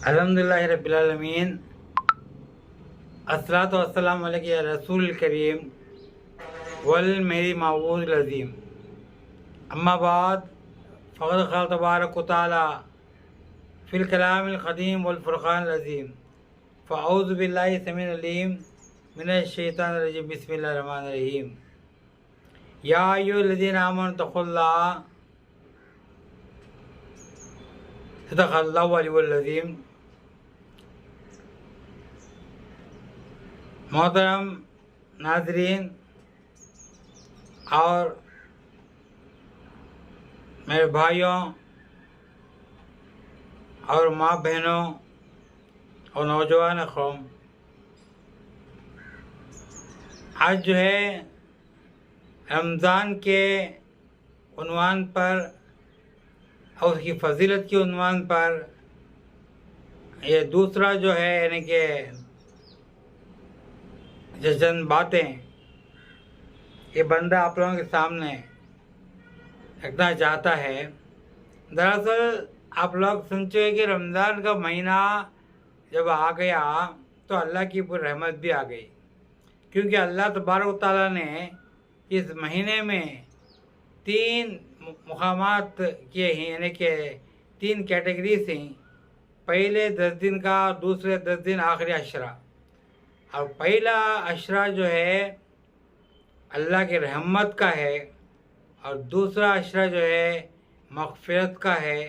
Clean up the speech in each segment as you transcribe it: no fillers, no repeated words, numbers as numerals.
अल्हम्दुलिल्लाहि रब्बिल आलमीन। अस्सलातु वस्सलामु अलैका या रसूल करीम वल मेरी मावूद अज़ीम। अम्मा बाद फ़क़द क़ाल तबारक व तआला फ़िल कलामिल क़दीम वल फ़ुरक़ानिल अज़ीम। फ़अऊज़ु बिल्लाहि समीउल अलीम मिनश शैतानिर रजीम। बिस्मिल्लाहिर रहमानिर रहीम। या अय्युहल्लज़ीना आमनु तक़ुल्लाह सदक़ल्लाहुल अलीयुल अज़ीम। मोहतरम नाज़रीन और मेरे भाइयों और माँ बहनों और नौजवान कौम, आज जो है रमज़ान के उन्वान पर और उसकी फ़जीलत के उन्वान पर ये दूसरा जो है यानी कि जश्न बातें ये बंदा आप लोगों के सामने रखना चाहता है। दरअसल आप लोग सुन चुके कि रमज़ान का महीना जब आ गया तो अल्लाह की पूरी रहमत भी आ गई, क्योंकि अल्लाह तबारक व तआला ने इस महीने में 3 मुकामात किए हैं, यानी कि 3 कैटेगरीज हैं। पहले 10 दिन का, दूसरे 10 दिन, आखिरी अशरा। और पहला अशरा जो है अल्लाह की रहमत का है और दूसरा अशरा जो है मग़फ़िरत का है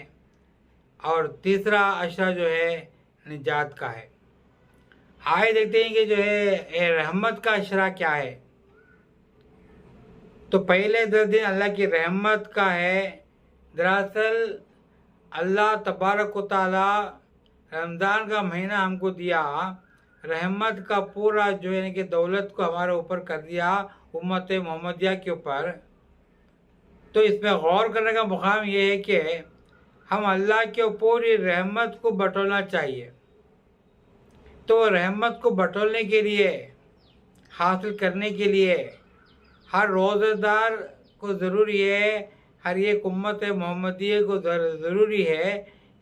और तीसरा अशरा जो है निजात का है। आइए देखते हैं कि जो है ये रहमत का अशरा क्या है। तो पहले 10 दिन अल्लाह की रहमत का है। दरअसल अल्लाह तबारक व तआला रमज़ान का महीना हमको दिया, रहमत का पूरा जो है कि दौलत को हमारे ऊपर कर दिया, उम्मत मोहम्मदिया के ऊपर। तो इसमें गौर करने का मुकाम ये है कि हम अल्लाह के पूरी रहमत को बटोरना चाहिए। तो रहमत को बटोरने के लिए, हासिल करने के लिए हर रोज़ेदार को ज़रूरी है, हर एक उम्मत मोहम्मदिया को ज़रूरी है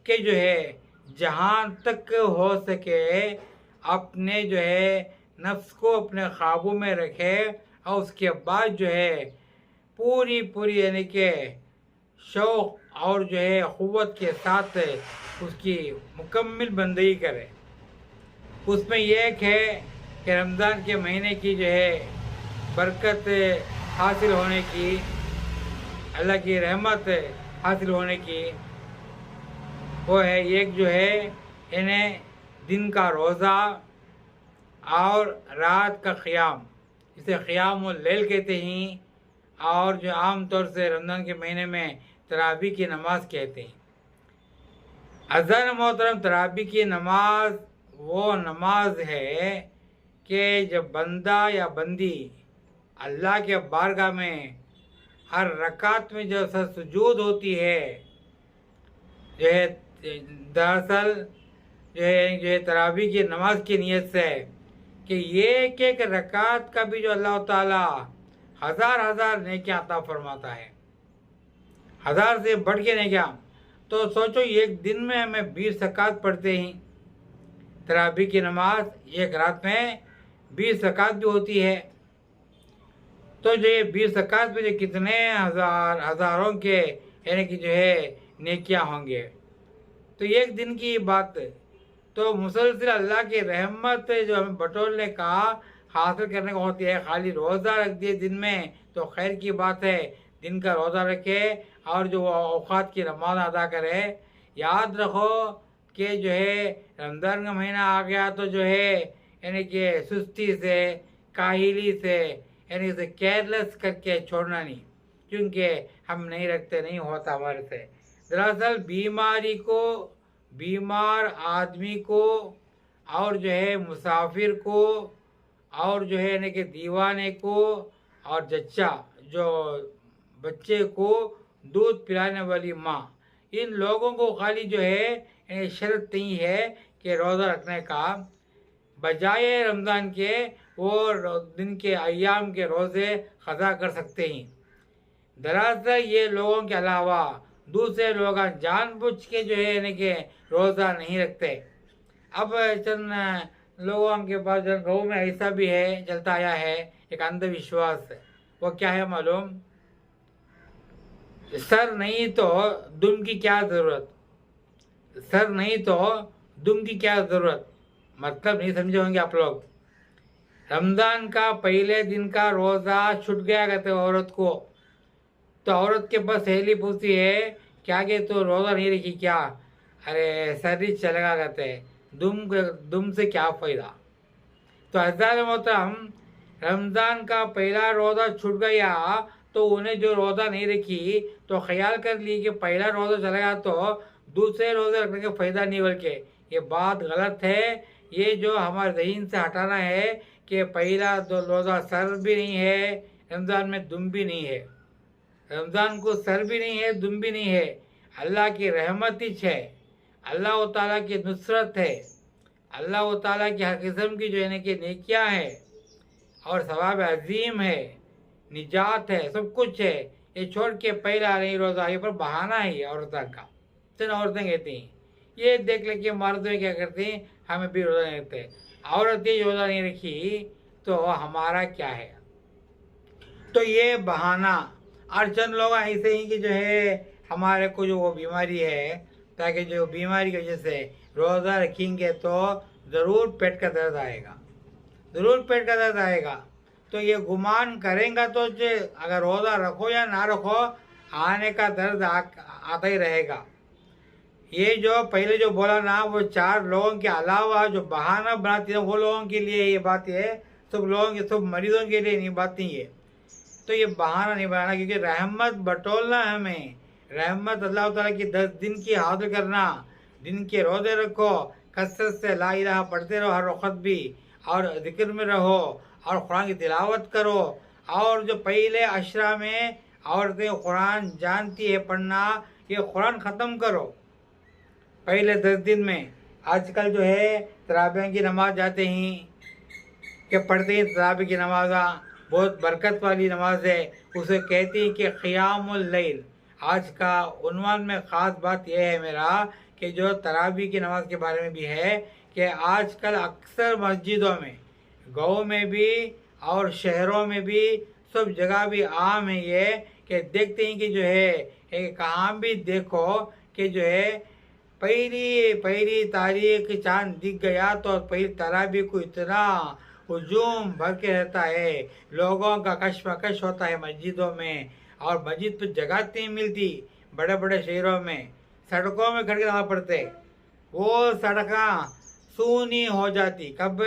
कि जो है जहाँ तक हो सके अपने जो है नफ्स को अपने काबू में रखे और उसके बाद जो है पूरी यानी कि शौक़ और जो है क़ुव्वत के साथ उसकी मुकम्मल बंदगी करे। उसमें यह एक है कि रमज़ान के महीने की जो है बरकत हासिल होने की, अल्लाह की रहमत हासिल होने की, वो है एक जो है इन्हें दिन का रोज़ा और रात का क़याम, इसे क़यामुल लैल कहते हैं, और जो आम तौर से रमज़ान के महीने में तरावी की नमाज़ कहते हैं। अज़ान मोहतरम, तरावी की नमाज वो नमाज है कि जब बंदा या बंदी अल्लाह के बारगाह में हर रकात में जो सुजूद होती है, जो है दरअसल जो है तरावी की नमाज की नीयत से कि ये एक रकात का भी जो अल्लाह ताला हज़ार नेकियां अता फरमाता है, 1000 से बढ़ के नेकियां। तो सोचो एक दिन में हमें 20 रकात पढ़ते हैं तरावी की नमाज, एक रात में 20 रकात भी होती है। तो जो ये 20 रकात में जो कितने हज़ारों के यानी कि जो है नेकियां होंगे। तो एक दिन की बात। तो मुसलसिल अल्लाह की रहमत जो हमें बटोरने का, हासिल करने का होती है। खाली रोज़ा रख दिए दिन में तो खैर की बात है, दिन का रोज़ा रखे और जो औक़ात की नमाज अदा करे। याद रखो कि जो है रमज़ान का महीना आ गया तो जो है यानी कि सुस्ती से, काहिली से, यानी उसे केयरलेस करके छोड़ना नहीं, क्योंकि हम नहीं रखते, नहीं होता हमारे से। दरअसल बीमारी को, बीमार आदमी को और जो है मुसाफिर को और जो है यानी कि दीवाने को और जच्चा जो बच्चे को दूध पिलाने वाली माँ, इन लोगों को खाली जो है शर्त नहीं है कि रोज़ा रखने का, बजाय रमज़ान के वो दिन के अय्याम के रोज़े क़ज़ा कर सकते हैं। दरअसल ये लोगों के अलावा दूसरे लोग जानबूझ के जो है यानी कि रोज़ा नहीं रखते। अब चंद लोगों के पास जो गाँव में ऐसा भी है, चलता आया है एक अंधविश्वास। वो क्या है मालूम? सर नहीं तो दुम की क्या जरूरत, सर नहीं तो दुम की क्या जरूरत। मतलब नहीं समझे होंगे आप लोग। रमजान का पहले दिन का रोजा छूट गया कहते औरत को, तो औरत के पास सहेली पूछती है क्या कि तो रोजा नहीं रखी क्या? अरे सर चलेगा कहते, दुम दुम से क्या फायदा। तो हजरत मोहतरम, रमज़ान का पहला रोज़ा छूट गया तो उन्हें जो रोज़ा नहीं रखी तो ख्याल कर ली कि पहला रोज़ा चला गया तो दूसरे रोज़े रखने का फ़ायदा नहीं, बल्कि ये बात गलत है। ये जो हमारे जहन से हटाना है कि पहला दो रोज़ा सर भी नहीं है, रमज़ान में दुम भी नहीं है। रमज़ान को सर भी नहीं है, दुम भी नहीं है। अल्लाह की रहमत ही है, अल्लाह ताला की नुसरत है, अल्लाह ताला की हर किस्म की जो है कि नेकियां है और सवाब अजीम है, निजात है, सब कुछ है। ये छोड़ के पहला नहीं रोज़ा, ये पर बहाना है ये औरतों का। चंद औरतें कहती हैं ये देख लेके मर्द क्या करते हैं, हमें भी रोज़ा नहीं रखते। औरतें रोज़ा नहीं रखी तो हमारा क्या है? तो ये बहाना। और चंद लोग ऐसे ही कि जो है हमारे को जो वो बीमारी है, ताकि जो बीमारी की वजह से रोज़ा रखेंगे तो ज़रूर पेट का दर्द आएगा, ज़रूर पेट का दर्द आएगा। तो ये गुमान करेंगे तो जो अगर रोज़ा रखो या ना रखो, आने का दर्द आता ही रहेगा। ये जो पहले जो बोला ना, वो चार लोगों के अलावा जो बहाना बनाते हैं वो लोगों के लिए ये बात है, सब लोगों के सब मरीजों के लिए नहीं बात नहीं है। तो ये बहाना नहीं बनाना, क्योंकि रहमत बटोलना है हमें। रहमत अल्लाह ताला की 10 दिन की हासिल करना, दिन के रोज़े रखो, कसरत से ला इलाहा पढ़ते रहो हर वक्त भी, और जिक्र में रहो और कुरान की तिलावत करो। और जो पहले अशरा में औरतें कुरान जानती है पढ़ना, ये कुरान ख़त्म करो पहले 10 दिन में। आजकल जो है तराबियाँ की नमाज जाते हैं कि पढ़ते हैं, तराबी की नमाज़ा बहुत बरकत वाली नमाज है, उसे कहते हैं कि क़ियामुल लैल। आज का उन्वान में ख़ास बात यह है मेरा कि जो तराबी की नमाज के बारे में भी है कि आजकल अक्सर मस्जिदों में, गाँव में भी और शहरों में भी, सब जगह भी आम है ये कि देखते हैं कि जो है कहाँ भी देखो कि जो है पहली तारीख चांद दिख गया तो पहली तराबी को इतना हुजूम भर के रहता है, लोगों का कशमकश होता है मस्जिदों में। और मस्जिद पर जगह नहीं मिलती, बड़े बड़े शहरों में सड़कों में खड़े नमाज पढ़ते, वो सड़कें सूनी हो जाती कब?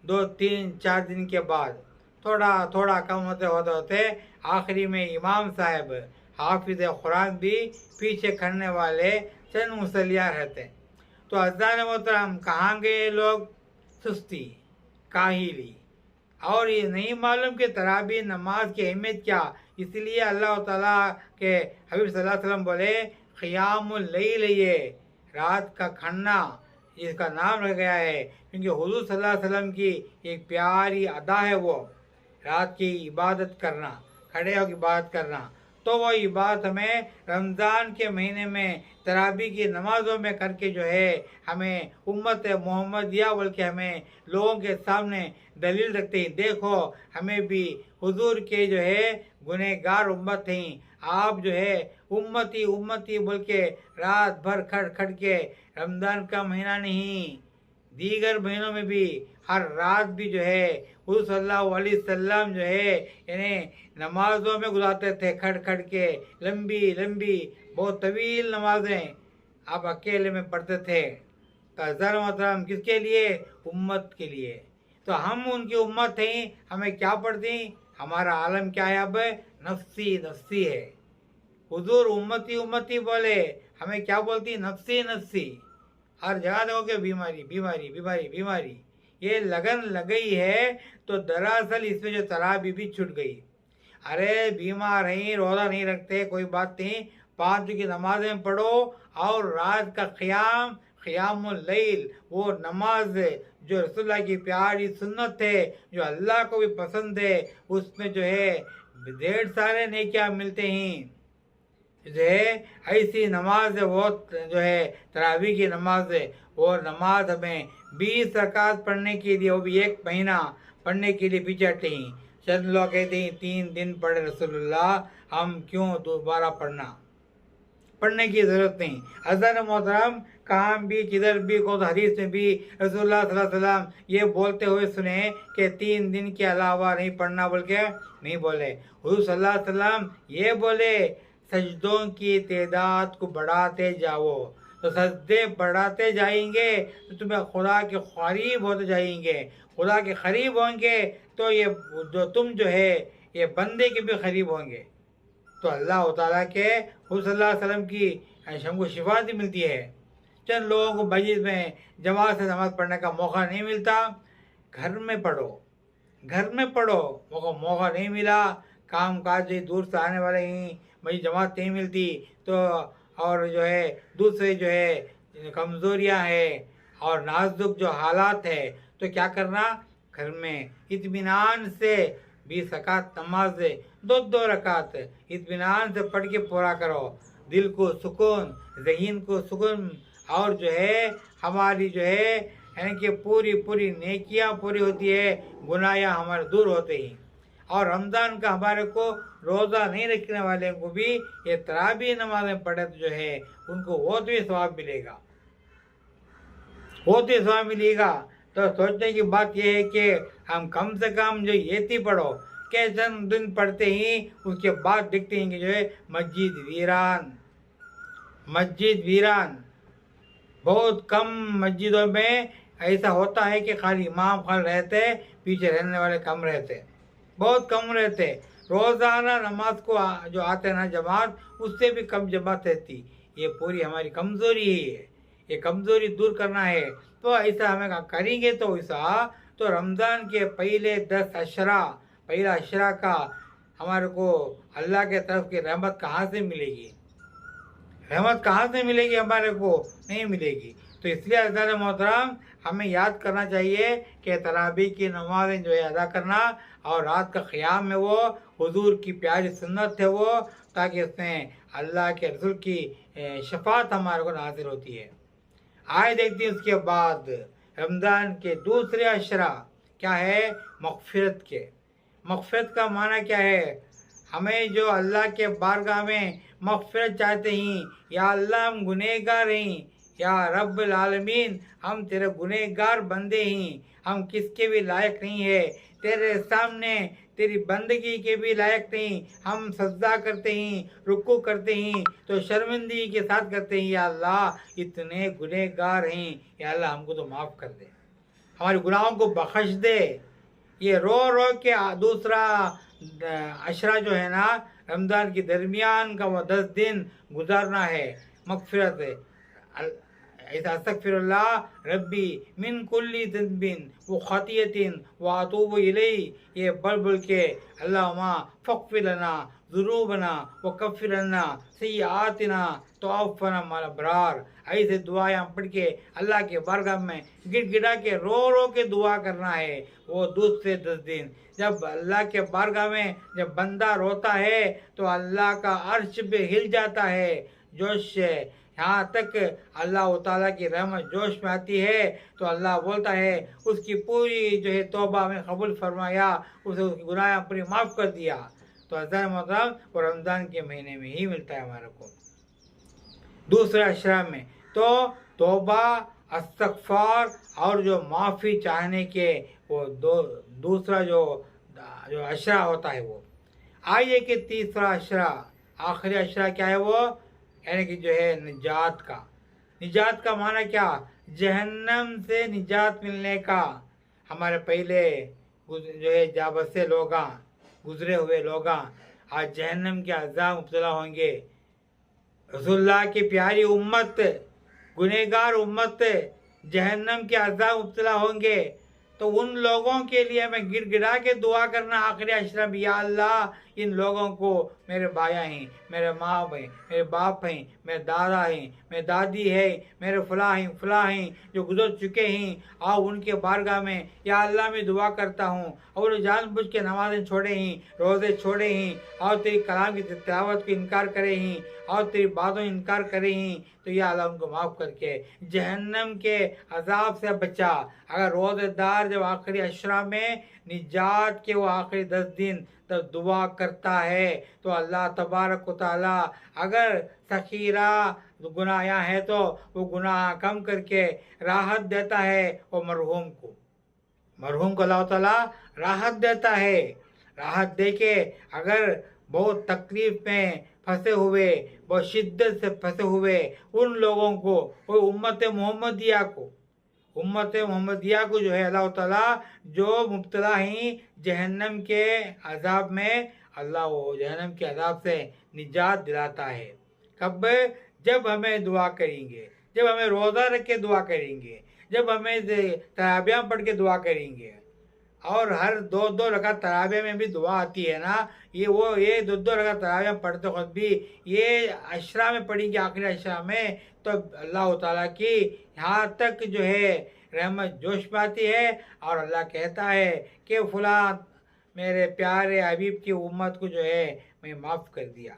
2-3-4 दिन के बाद, थोड़ा थोड़ा कम होते होते होते आखिरी में इमाम साहब हाफिज कुरान भी पीछे खड़ने वाले चंद मुसलिया रहते। तो अज़ान मोहतरम कहाँ गए लोग? सुस्ती, काहिली, और ये नहीं मालूम कि तराबी नमाज की अहमियत क्या। इसलिए अल्लाह ताला के हबीब सल्लल्लाहु अलैहि वसल्लम बोले क़ियामुल लैल, ये रात का खन्ना इसका नाम रखा गया है, क्योंकि हुज़ूर सल्लल्लाहु अलैहि वसल्लम की एक प्यारी अदा है वो रात की इबादत करना, खड़े होकर इबादत करना। तो वो इबादत हमें रमज़ान के महीने में तराबी की नमाज़ों में करके जो है हमें उम्मत मोहम्मदिया बल्कि हमें लोगों के सामने दलील रखते हैं, देखो हमें भी हुजूर के जो है गुनहगार उम्मत हैं, आप जो है उम्मती उम्मती बोल के रात भर खड़ खड़ के, रमज़ान का महीना नहीं दीगर महीनों में भी हर रात भी जो है हुज़ूर सल्लल्लाहु अलैहि वसल्लम जो है इन्हें नमाजों में गुजारते थे, खड़ खड़ के लंबी लंबी बहुत तवील नमाजें आप अकेले में पढ़ते थे। तो हज़ार मोहतरम किसके लिए? उम्मत के लिए। तो हम उनकी उम्मत हैं, हमें क्या पढ़ती? हमारा आलम क्या है? अब नफ्सी नफ्सी है। हुजूर उम्मती उम्मती बोले, हमें क्या बोलती? नफ्सी नफ्सी। हर जगह देखोगे बीमारी बीमारी बीमारी बीमारी, ये लगन लग गई है। तो दरअसल इसमें जो तराबी भी छूट गई। अरे बीमार नहीं, रोज़ा नहीं रखते, कोई बात नहीं, 5 की नमाजें पढ़ो और रात का क़ियामुल लैल, वो नमाज जो रसूलुल्लाह की प्यारी सुन्नत है, जो अल्लाह को भी पसंद है, उसमें जो है ढेर सारे नेकियां मिलते हैं। जो है ऐसी नमाज है वो जो है तरावी की नमाज है, वो नमाज हमें 20 रकात पढ़ने के लिए, वो भी 1 महीना पढ़ने के लिए पीछे हटे ही। चंद लोग कहते हैं 3 दिन पढ़े रसूलुल्लाह, हम क्यों दोबारा पढ़ने की ज़रूरत नहीं। हज़रत मोहतरम कहाँ भी किधर भी को हदीस में भी रसूलुल्लाह सल्लल्लाहु अलैहि वसल्लम ये बोलते हुए सुने कि 3 दिन के अलावा नहीं पढ़ना, बोल के नहीं बोले। हुज़ूर सल्लल्लाहु अलैहि वसल्लम ये बोले सजदों की तादाद को बढ़ाते जाओ, तो सजदे बढ़ाते जाएंगे तो तुम्हें खुदा के करीब होते जाएंगे, खुदा के करीब होंगे तो ये जो तुम जो है ये बंदे के भी करीब होंगे। तो अल्लाह ताला के हुज़ूर सल्लल्लाहु अलैहि वसल्लम की हमको शिफात भी मिलती है। चंद लोगों को मस्जिद में जमात से नमाज़ पढ़ने का मौका नहीं मिलता, घर में पढ़ो, घर में पढ़ो। मौका नहीं मिला, काम काज दूर से आने वाले ही मस्जिद जमात नहीं मिलती, तो और जो है दूसरे जो है कमज़ोरियाँ है और नाजुक जो हालात है, तो क्या करना, घर में इत्मीनान से 20 रकात नमाज 2-2 रकात इत्मीनान से पढ़ के पूरा करो। दिल को सुकून, ज़हीन को सुकून, और जो है हमारी जो है यानी कि पूरी नेकियां पूरी होती है, गुनाह हमारे दूर होते ही। और रमज़ान का हमारे को रोज़ा नहीं रखने वाले को भी ये तरावी नमाज़ें पढ़े तो जो है उनको बहुत भी सवाब मिलेगा, बहुत ही सवाब मिलेगा। तो सोचने की बात यह है कि हम कम से कम जो येती पढ़ो, के चंद दिन पढ़ते ही उसके बाद देखते हैं कि जो है मस्जिद वीरान। बहुत कम मस्जिदों में ऐसा होता है कि खाली इमाम खान रहते, पीछे रहने वाले कम रहते, बहुत कम रहते। रोज़ाना नमाज को जो आते ना जमात, उससे भी कम जमात रहती। ये पूरी हमारी कमज़ोरी ही है, ये कमज़ोरी दूर करना है। तो ऐसा हमें करेंगे तो ऐसा, तो रमज़ान के पहले 10 अशरा, पहला अशरा का हमारे को अल्लाह के तरफ की रहमत कहाँ से मिलेगी, रहमत कहाँ से मिलेगी, हमारे को नहीं मिलेगी। तो इसलिए हज़रत मोहतरम हमें याद करना चाहिए कि तरावी की नमाज़ें जो है अदा करना, और रात का क़याम में वो हुजूर की प्यारी सुन्नत है वो, ताकि उसमें अल्लाह के रसूल की शफात हमारे को हासिल होती है। आए देखते हैं उसके बाद रमज़ान के दूसरे अशरा क्या है, मग़फ़िरत के। मग़फ़िरत का माना क्या है, हमें जो अल्लाह के बारगाह में मग़फ़िरत चाहते हैं, या अल्लाह हम गुनहगार हैं, या रब्बुल आलमीन हम तेरे गुनहगार बंदे हैं, हम किसके भी लायक नहीं है, तेरे सामने तेरी बंदगी के भी लायक नहीं, हम सजदा करते हैं, रुकू करते हैं तो शर्मिंदगी के साथ करते हैं, या अल्लाह इतने गुनहगार हैं, या अल्लाह हमको तो माफ़ कर दे, हमारे गुनाहों को बख्श दे। ये रो के दूसरा अशरा जो है ना, रमज़ान के दरमियान का वो 10 दिन गुजारना है मग़फ़िरत है। ऐसा अस्तग़फ़िरुल्लाह रब्बी मिन कुल्ली ज़ंबिन व ख़तियतिन व अतूबु इलैहि, ये बोल के अल्लाहुम्मा फ़ग़फ़िर लना ज़ुनूबना व कफ़्फ़िर अन्ना सय्यिआतिना तवफ़्फ़ना मअल अबरार। ऐसे दुआएं हम पढ़ के अल्लाह के बारगाह में गिड़गिड़ा के रो के दुआ करना है। वो दूसरे 10 दिन जब अल्लाह के बारगाह में जब बंदा रोता है तो अल्लाह का अर्श भी हिल जाता है जोश से, यहाँ तक अल्लाह ताला की रहमत जोश में आती है। तो अल्लाह बोलता है उसकी पूरी जो है तौबा में कबूल फरमाया, उसे उसकी गुनाह पूरी माफ़ कर दिया। तो हज़रत मतलब वो रमज़ान के महीने में ही मिलता है हमारे को, दूसरे अशरा में। तो तौबा, इस्तग़फ़ार और जो माफ़ी चाहने के वो दूसरा जो अशरा होता है वो। आइए कि तीसरा अशरा, आखिरी अशरा क्या है वो, यानी कि जो है निजात का। निजात का माना क्या, जहन्नम से निजात मिलने का। हमारे पहले जो है जाबत से लोग गुजरे हुए लोग आज जहन्नम के अज़ाब मुब्तला होंगे। रसूलुल्लाह की प्यारी उम्मत, गुनहगार उम्मत जहन्नम के अज़ाब मुब्तला होंगे। तो उन लोगों के लिए हमें गिड़गिड़ा के दुआ करना आखिरी अशरा में, या अल्लाह इन लोगों को, मेरे भाया हैं, मेरे माँ हैं, मेरे बाप हैं, मेरे दादा हैं, मेरे दादी है, मेरे फलां हैं जो गुजर चुके हैं, और उनके बारगाह में या अल्लाह में दुआ करता हूँ। और जानबूझ के नमाज़ें छोड़े हैं, रोज़े छोड़े हैं, और तेरी कलाम की तिलावत को इनकार करे हैं, और तेरी बातों इनकार करे ही तो या अल्लाह उनको माफ़ करके जहन्नम के अजाब से बचा। अगर रोज़ेदार जब आखिरी अशरा में निजात के वो आखिरी 10 दिन तब दुआ करता है तो अल्लाह तबारक व तआला अगर सखीरा गुनाह है तो वो गुनाह कम करके राहत देता है वो मरहूम को अल्लाह ताला राहत देता है। राहत दे के अगर बहुत तकलीफ में फंसे हुए, बहुत शिद्दत से फंसे हुए उन लोगों को, वो उम्मत मोहम्मदिया को जो है अल्लाह ताला जो मुब्तला ही जहन्नम के अजाब में अल्लाह वो जहन्नम के अजाब से निजात दिलाता है। कब? जब हमें दुआ करेंगे, जब हमें रोज़ा रख के दुआ करेंगे, जब हमें तराबियाँ पढ़ के दुआ करेंगे। और हर 2-2 रकात तराबिया में भी दुआ आती है ना, ये 2-2 रकात तराबिया पढ़ते वक्त भी ये अशरा में पढ़ेंगे, आखिरी अशरा में, तो अल्लाह ताला की यहाँ तक जो है रहमत जोश पाती है और अल्लाह कहता है कि फलां मेरे प्यारे हबीब की उम्मत को जो है मैं माफ़ कर दिया,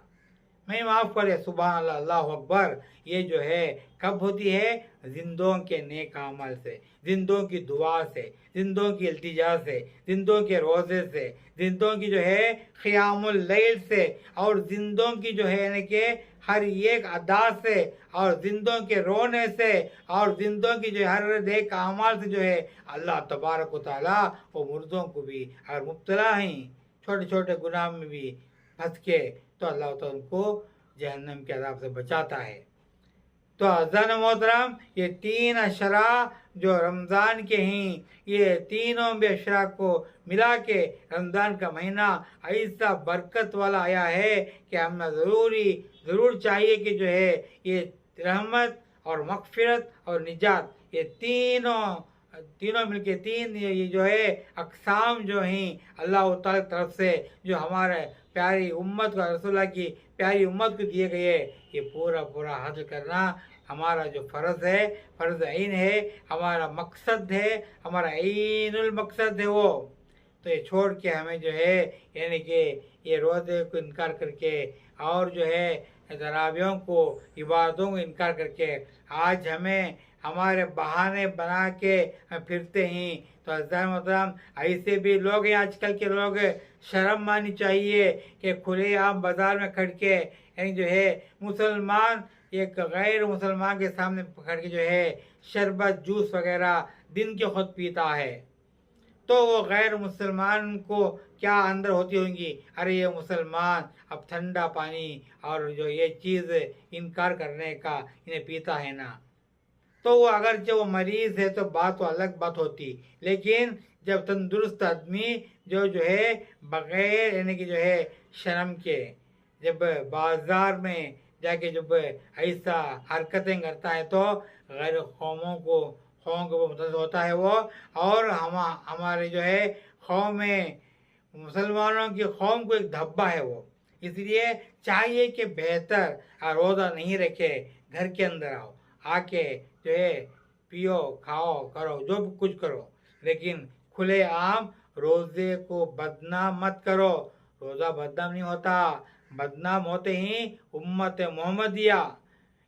मैं माफ़ कर दिया। सुबहान अल्लाह, अल्लाहु अकबर। ये जो है कब होती है? जिंदों के नेक अमल से, जिंदों की दुआ से, जिंदों की इल्तिजा से, जिंदों के रोज़े से, जिंदों की जो है क़ियामुल लैल से, और जिंदों की जो है यानी कि हर एक अदा से, और जिंदों के रोने से, और जिंदों की जो हर नेक अमल से जो है अल्लाह तबारक व तआला वो मुर्दों को भी अगर मुब्तला हैं छोटे छोटे गुनाह में भी फंस के तो अल्लाह ताला उनको जहन्नम के अज़ाब से बचाता है। तो अज़ान मोहतरम, ये 3 अशरा जो रमज़ान के हैं, ये तीनों भी अशरा को मिला के रमज़ान का महीना ऐसा बरकत वाला आया है कि हमें ज़रूर चाहिए कि जो है ये रहमत और मग़फ़िरत और निजात ये तीनों मिलके ये जो है अक़साम जो हैं अल्लाह ताला की तरफ से जो हमारे प्यारी उम्मत को, रसूलुल्लाह की प्यारी उम्मत को दिए गए, ये पूरा हासिल करना हमारा जो फ़र्ज़ है, फ़र्ज़ ऐन है, हमारा मकसद है, हमारा ऐनुल मकसद है वो। तो ये छोड़ के हमें जो है यानी कि ये रोज़े को इनकार करके और जो है तरावियों को, इबादतों को इनकार करके आज हमें हमारे बहाने बना के हम फिरते हैं। तो अज़ीज़ान मोहतरम, ऐसे भी लोग हैं आजकल के लोग, शर्म माननी चाहिए कि खुलेआम बाज़ार में खड़ के यानी जो है मुसलमान एक गैर मुसलमान के सामने खड़ के जो है शरबत जूस वगैरह दिन के खुद पीता है, तो वो गैर मुसलमान को क्या अंदर होती होंगी, अरे ये मुसलमान अब ठंडा पानी और जो ये चीज़ इनकार करने का इन्हें पीता है ना, तो वो अगर जो वो मरीज़ है तो बात तो अलग बात होती, लेकिन जब तंदुरुस्त आदमी जो है बग़ैर यानी कि जो है शर्म के जब बाज़ार में जाके जब ऐसा हरकतें करता है तो गैर कौमों को वो मुतअस्सिर होता है वो, और हमारे जो है कौम में मुसलमानों की कौम को एक धब्बा है वो। इसलिए चाहिए कि बेहतर रोज़ा नहीं रखे, घर के अंदर आओ, आके जो है पियो खाओ करो जो भी कुछ करो, लेकिन खुले आम रोज़े को बदनाम मत करो। रोज़ा बदनाम नहीं होता, बदनाम होते ही उम्मत मोहम्मदिया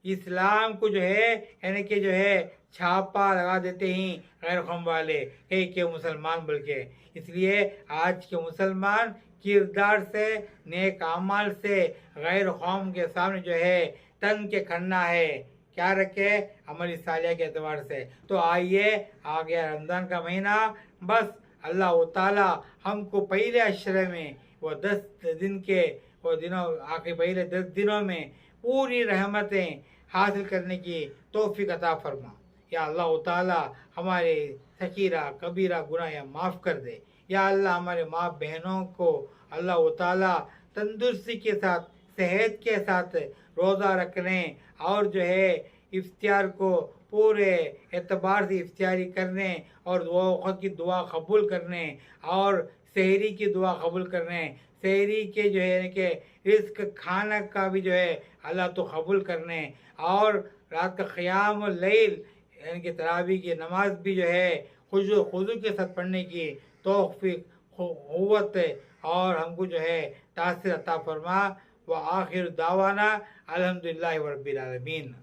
इस्लाम को जो है यानी कि जो है छापा लगा देते ही गैर कौम वाले के मुसलमान बोल के। इसलिए आज के मुसलमान किरदार से, नेक अमाल से गैर कौम के सामने जो है तन के खड़ना है, क्या रखे अमल सालिया के एतबार से। तो आइए, आ गया रमज़ान का महीना, बस अल्लाह ताला हमको पहले अशरे में वो 10 दिन के वो दिनों आखिर पहले 10 दिनों में पूरी रहमतें हासिल करने की तौफीक अता फरमा। या अल्लाह ताला हमारे सकीरा कबीरा गुनाह माफ़ कर दे। या अल्लाह हमारे माँ बहनों को अल्लाह ताला तंदुरुस्ती के साथ, सेहत के साथ रोज़ा रखने और जो है इफ्तियार को पूरे एतबार से इफ्तियारी करने और वक्त की दुआ कबूल करने और सहरी की दुआ कबूल करने, सहरी के जो है कि रिस्क खाना का भी जो है अल्लाह तो कबूल करने, और रात का क़याम और लैल यानी कि तरावी की नमाज भी जो है खुजू के साथ पढ़ने की तौफीक क़ुव्वत और हमको जो है तासीर अता फरमा। व आखिर दावाना अल्हम्दुलिल्लाहि रब्बिल आलमीन।